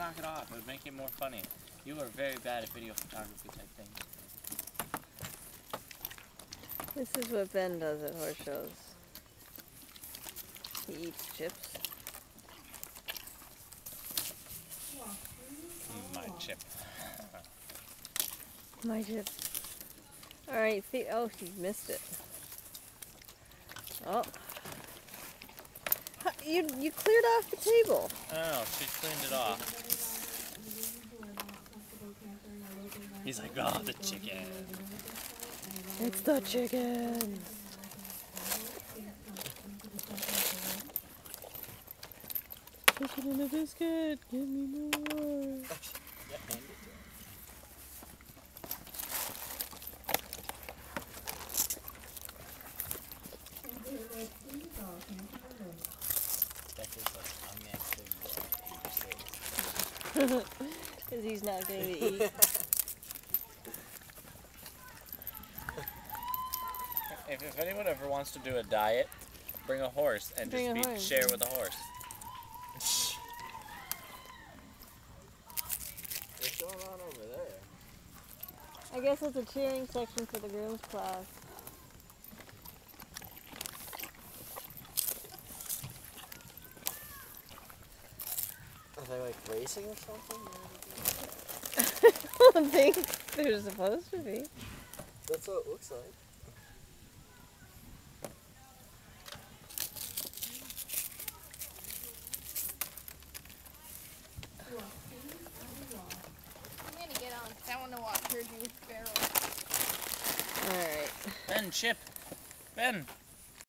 knock it off. It would make it more funny. You are very bad at video photography type things. This is what Ben does at horse shows. He eats chips. My chip. My chip. Alright, oh, she missed it. Oh. You cleared off the table. Oh, she cleaned it off. He's like, oh, the chicken. It's the chicken. Chicken and a biscuit. Give me more. Because he's not going to eat. If anyone ever wants to do a diet, bring a horse and share with a horse. What's going on over there? I guess it's a cheering section for the groom's class. Are they like racing or something? I don't think they're supposed to be. That's what it looks like. I'm gonna get on because I want to watch her do barrel. Alright. Ben, Chip. Ben.